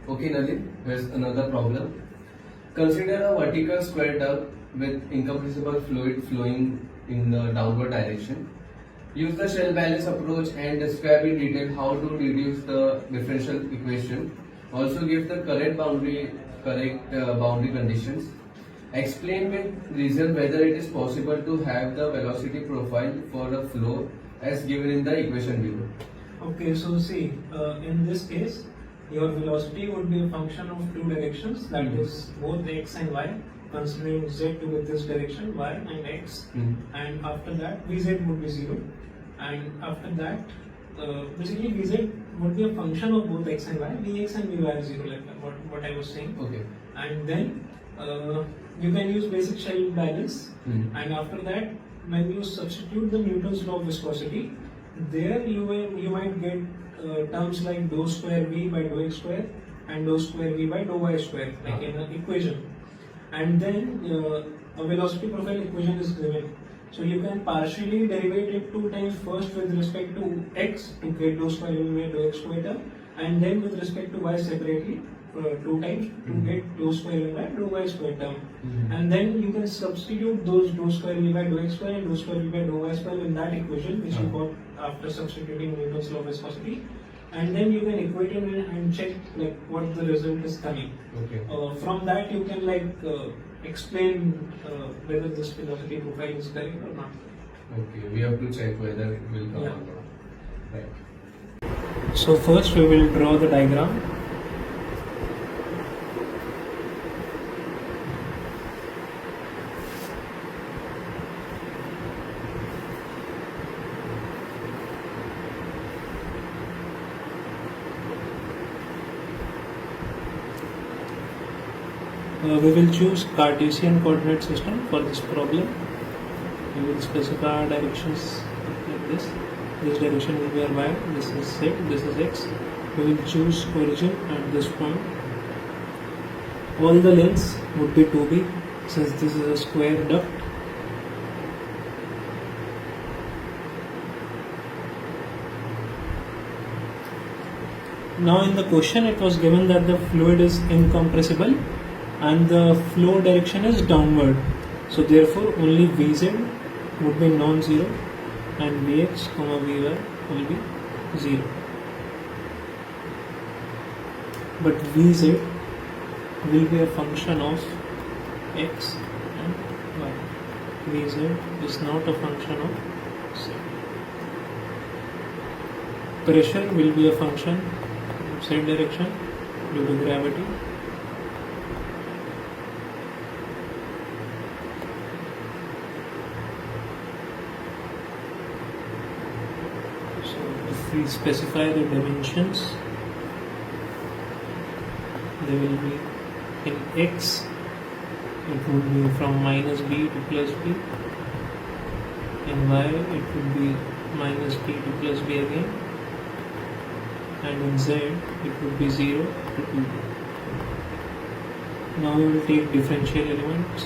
Okay, Nalin, here's another problem. Consider a vertical square duct with incompressible fluid flowing in the downward direction. Use the shell balance approach and describe in detail how to reduce the differential equation. Also give the correct boundary conditions. Explain with reason whether it is possible to have the velocity profile for a flow as given in the equation below. Okay, so see, in this case, your velocity would be a function of two directions, that is both x and y, considering z to be this direction, y and x, and after that vz would be 0, and after that, basically vz would be a function of both x and y, vx and vy are 0, like what I was saying. Okay. And then you can use basic shell balance, and after that, when you substitute the Newton's law of viscosity, there you might get terms like dou square v by dou x square and dou square v by dou y square, like in an equation. And then a velocity profile equation is given. So you can partially derivate it two times, first with respect to x to get dou square v by dou x square term, and then with respect to y separately two times to get dou square v by dou y square term. And then you can substitute those dou square v by dou x square and dou square v by dou y square in that equation which you got after substituting Newton's law of viscosity, and then you can equate it and check like what the result is coming. Okay. From that you can explain whether this velocity profile is correct or not. Okay, we have to check whether it will come or not. Right. So first we will draw the diagram. We will choose Cartesian coordinate system for this problem. We will specify our directions like this. This direction will be our y, this is z, this is x. We will choose origin at this point. All the lengths would be 2b since this is a square duct. Now in the question it was given that the fluid is incompressible and the flow direction is downward, so therefore only Vz would be non-zero and Vx, Vy will be 0. But Vz will be a function of x and y. Vz is not a function of z. Pressure will be a function of z direction due to gravity. We specify the dimensions, they will be in x, it would be from minus b to plus b, in y it would be minus b to plus b again, and in z it would be 0 to 2b. Now we will take differential elements.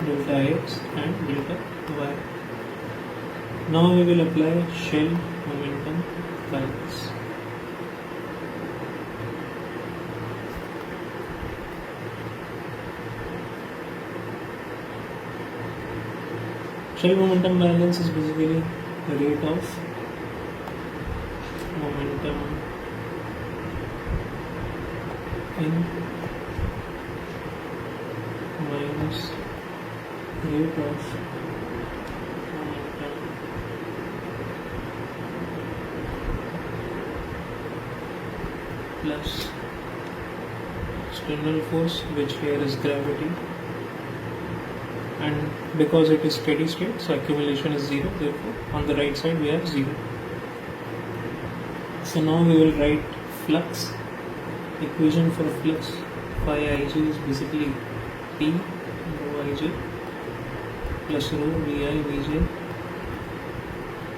Delta x and delta y. Now we will apply shell momentum balance. Shell momentum balance is basically the rate of momentum in minus rate of momentum plus external force, which here is gravity, and because it is steady state, so accumulation is 0, therefore on the right side we have 0. So now we will write flux. Equation for flux phi ij is basically P rho ij plus rho vi vj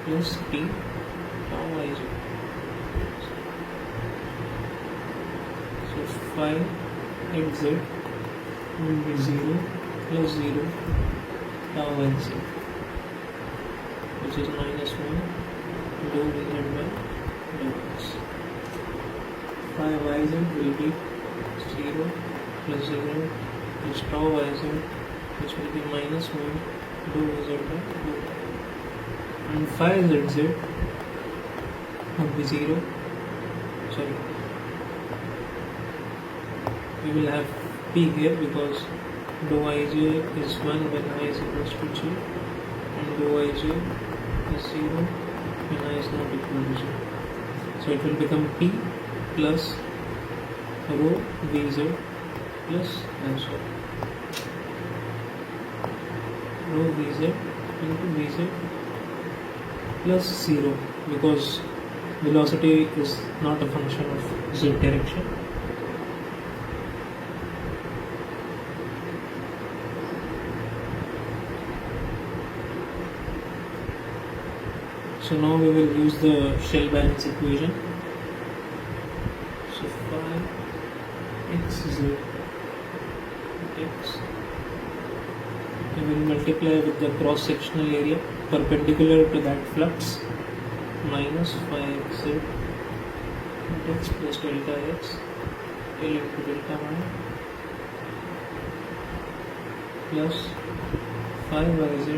plus T tau ij. So phi at z will be 0 plus 0 tau at z, which is minus 1 dou vz by dou x. 5yz will be 0 plus 0 plus tau yz, which will be minus mu dou vz by dou y. And 5zz would be 0. Sorry, we will have p here because dou ij is 1 when I is equals to g, and dou ij is 0 when I is not equal to g. So it will become p plus rho vz plus so rho vz into vz plus 0, because velocity is not a function of z direction. So now we will use the shell balance equation. So 5xz x, we will multiply with the cross sectional area perpendicular to that flux minus 5xz x plus delta x L into delta y plus 5yz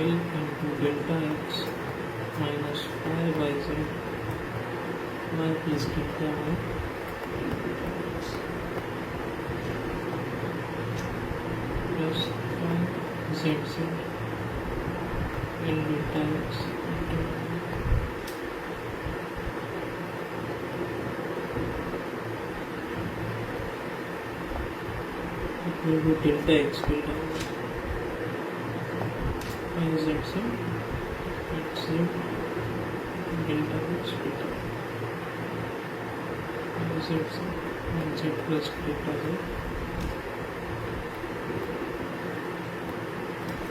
L into delta x minus 5yz y plus delta y plus 5zz L delta x into it will be delta x delta y. Zz xz delta x delta zz z plus delta z.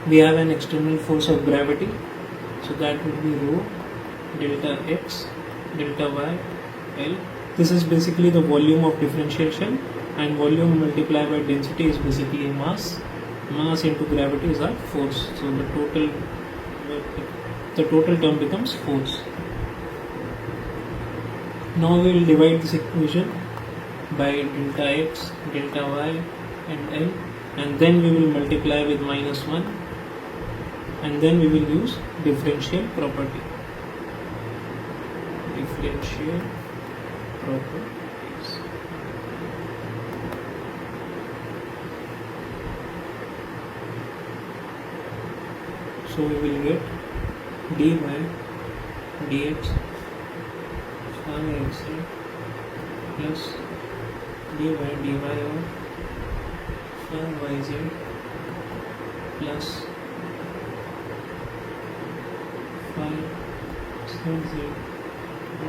We have an external force of gravity, so that would be rho delta x delta y L. This is basically the volume of differential shell, and volume multiplied by density is basically mass. Mass into gravity is our force, so the total term becomes force. Now we will divide this equation by delta x, delta y and L, and then we will multiply with minus 1, and then we will use differential property. Differential properties. So we will get dy dx 5x plus dy dy of 5yz plus 5zz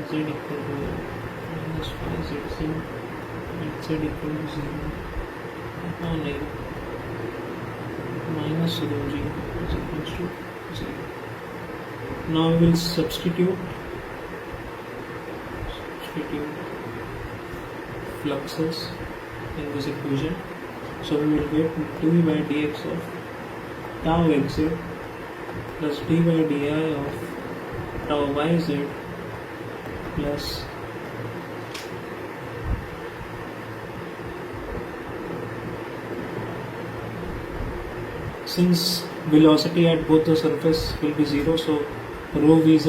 z equal to minus 5zz and z equal to 0 upon a minus rho g is equals to 0. Now we will substitute fluxes in this equation. So we will get dy by dx of tau xz plus dy by di of tau yz plus since velocity at both the surface will be 0, so rho vz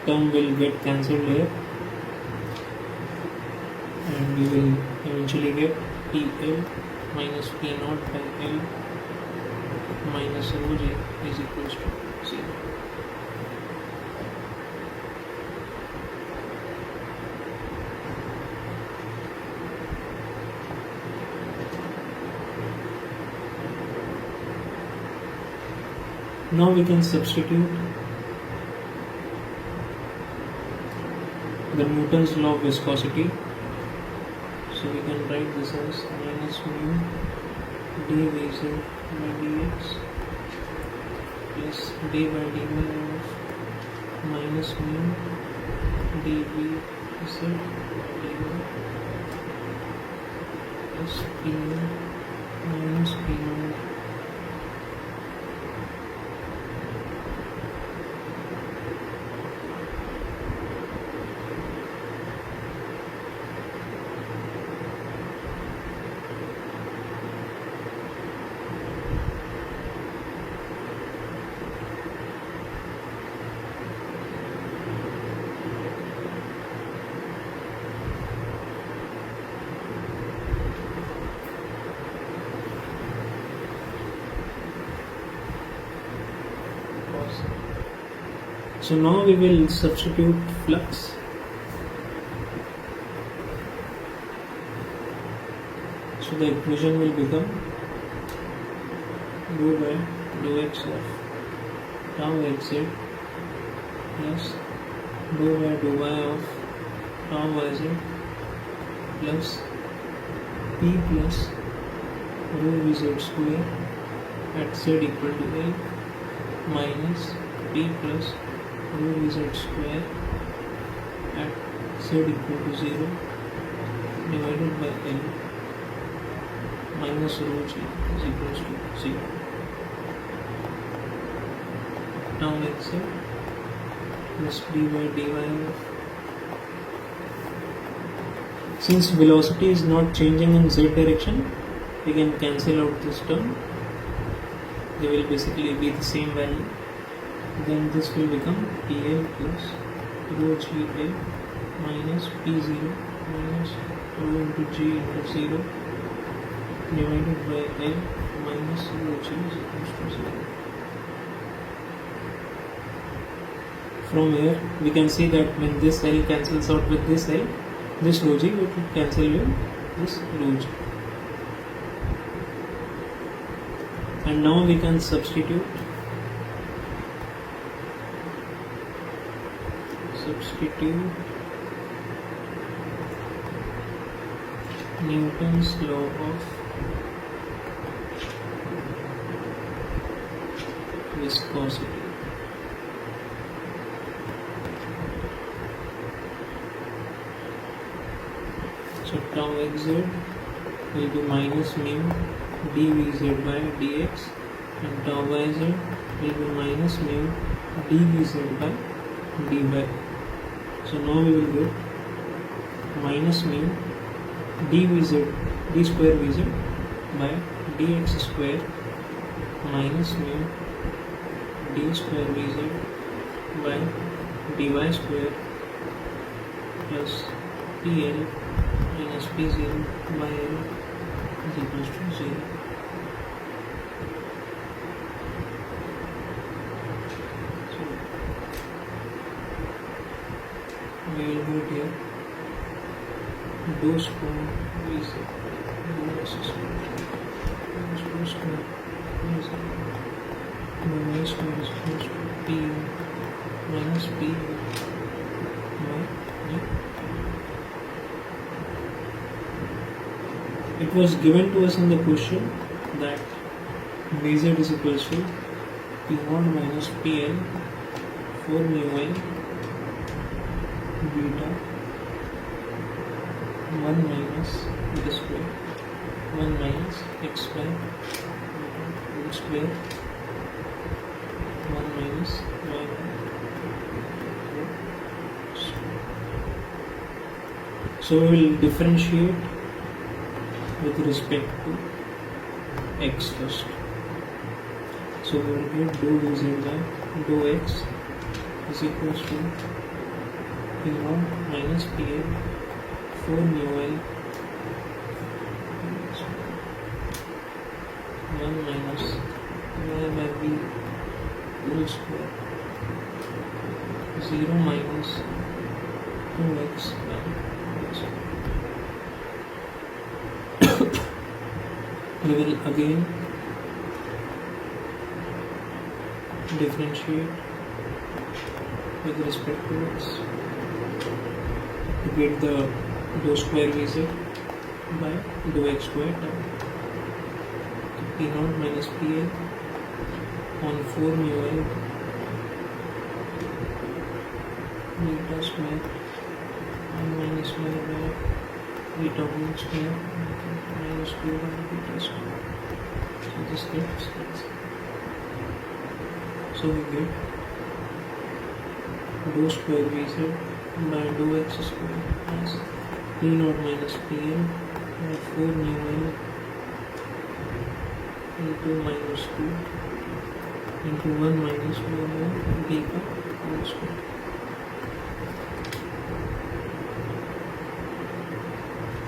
term will get cancelled here, and we will eventually get PL minus P naught by L minus rho j is equals to 0. Now we can substitute the Newton's law of viscosity. So we can write this as minus mu dvz by dx plus d by dy of minus mu dvz dy plus p minus p naught So now we will substitute flux. So the equation will become dou by dou x of tau xz plus dou by dou y of tau yz plus p plus rho vz square at z equal to L minus p plus rho vz square at z equal to 0 divided by L minus rho g is equals to 0. Now let's say plus d by dy of, since velocity is not changing in z direction, we can cancel out this term. They will basically be the same value. Then this will become PL plus rho g L minus P0 minus rho into g into 0 divided by L minus rho g is equals to 0. From here we can see that when this L cancels out with this L, this rho g will cancel with this rho g. And now we can substitute Newton's law of viscosity. So tau xz will be minus mu dvz by dx and tau yz will be minus mu dvz by dy. So now we will get minus mu dvz d square vz by dx square minus mu d square vz by dy square plus pl minus p0 by l is equals to 0. So we will put here dou square vz dou x square dou square vz dou y square is equals to p minus p by g. It was given to us in the question that Vz is equals to P1 minus Pl 4 mu L beta 1 minus the square 1 minus x square whole square 1 minus y square. So we will differentiate with respect to x first. So we will get dou vz by dou x is equals to P1 minus Pl 4 mu L 1 minus y by b whole square 0 minus 2x by x. We will again differentiate with respect to x to get the dou square vz by dou x square tau. P0 minus Pl on 4 mu L beta square 1 minus y by beta whole square minus 2 by beta square. So this gets cancelled. So we get dou square vz by dou x square as P0 minus Pl by 4 mu L into minus 2 into 1 minus y by beta whole square.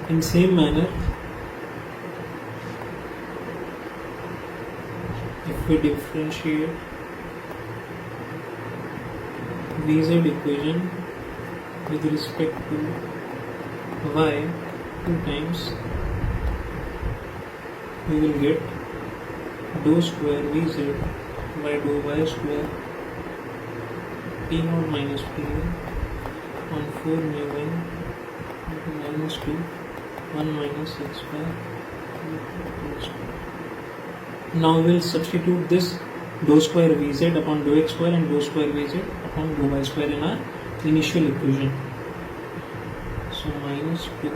In same manner, if we differentiate Vz equation with respect to y 2 times we will get dou square Vz by dou y square p0 minus p on 4 mu n into minus 2 1 minus x square. Now we will substitute this dou square Vz upon dou x square and dou square Vz upon dou y square in our initial equation. So minus 2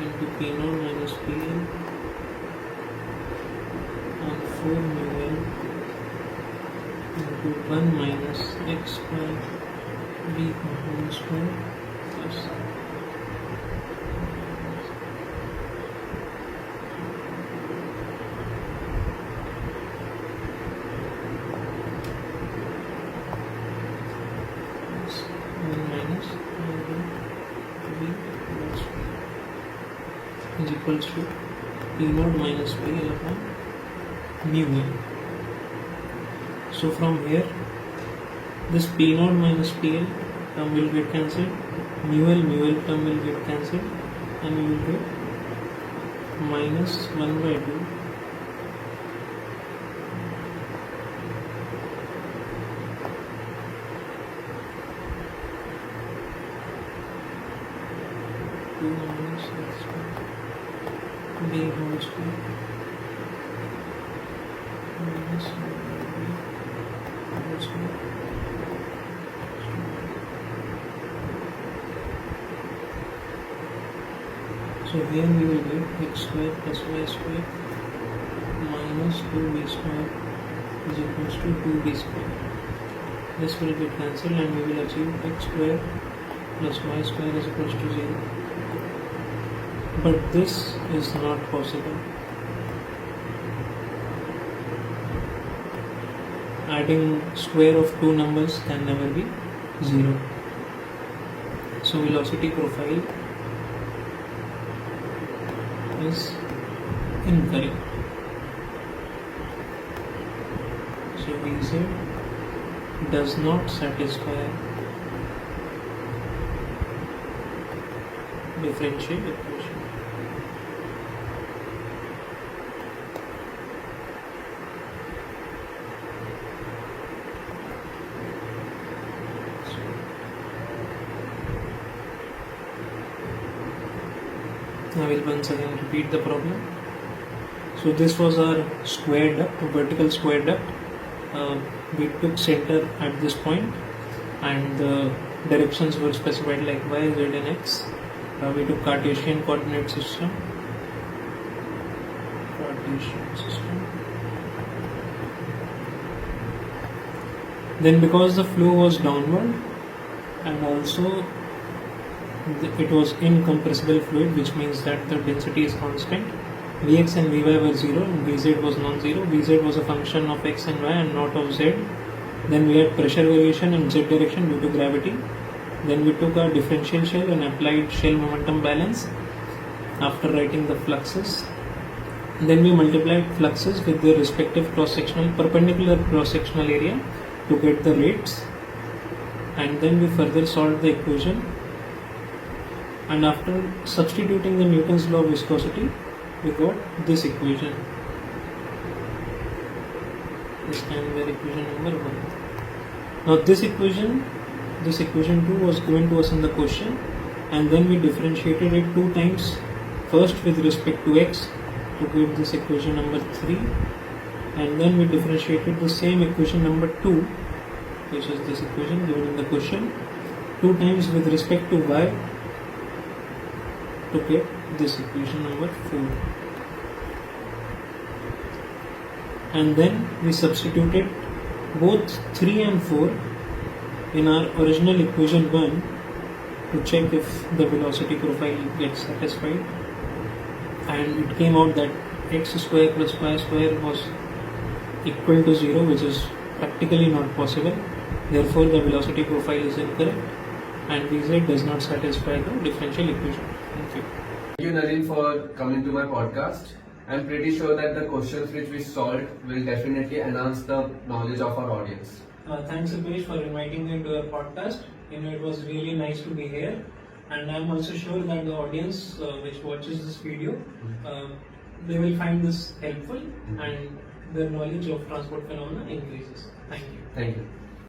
into p0 minus pl on 4 mu n into 1 minus x square b component square plus is equals to p0 minus pl upon mu n. So from here this p0 minus pl term will get cancelled, mu l term will get cancelled, and we will get minus 1 by 2 2 minus x square b whole square minus 1 by b whole square. So here we will get x square plus y square minus 2b square is equals to 2b square. This will get cancelled and we will achieve x square plus y square is equals to 0. But this is not possible. Adding square of two numbers can never be 0. So velocity profile is incorrect. So Vz does not satisfy differential equation. I will once again repeat the problem. So this was our square duct, vertical square duct. We took center at this point and the directions were specified like y, z and x. We took Cartesian coordinate system. Then because the flow was downward and also it was incompressible fluid, which means that the density is constant, Vx and Vy were 0 and Vz was non-zero. Vz was a function of x and y and not of z. Then we had pressure variation in z direction due to gravity. Then we took our differential shell and applied shell momentum balance after writing the fluxes. Then we multiplied fluxes with their respective cross-sectional perpendicular cross-sectional area to get the rates, and then we further solved the equation, and after substituting the Newton's law of viscosity we got this equation. This can be equation number 1. Now this equation 2 was given to us in the question, and then we differentiated it 2 times, first with respect to x to get this equation number 3, and then we differentiated the same equation number 2, which is this equation given in the question, 2 times with respect to y to get this equation number 4. And then we substituted both 3 and 4 in our original equation 1 to check if the velocity profile gets satisfied, and it came out that x square plus y square was equal to 0, which is practically not possible. Therefore the velocity profile is incorrect and Vz does not satisfy the differential equation. Thank you. Thank you, Nalin, for coming to my podcast. I'm pretty sure that the questions which we solved will definitely enhance the knowledge of our audience. Thanks, Rupesh, for inviting me into your podcast. It was really nice to be here, and I'm also sure that the audience which watches this video, they will find this helpful, and their knowledge of transport phenomena increases. Thank you. Thank you.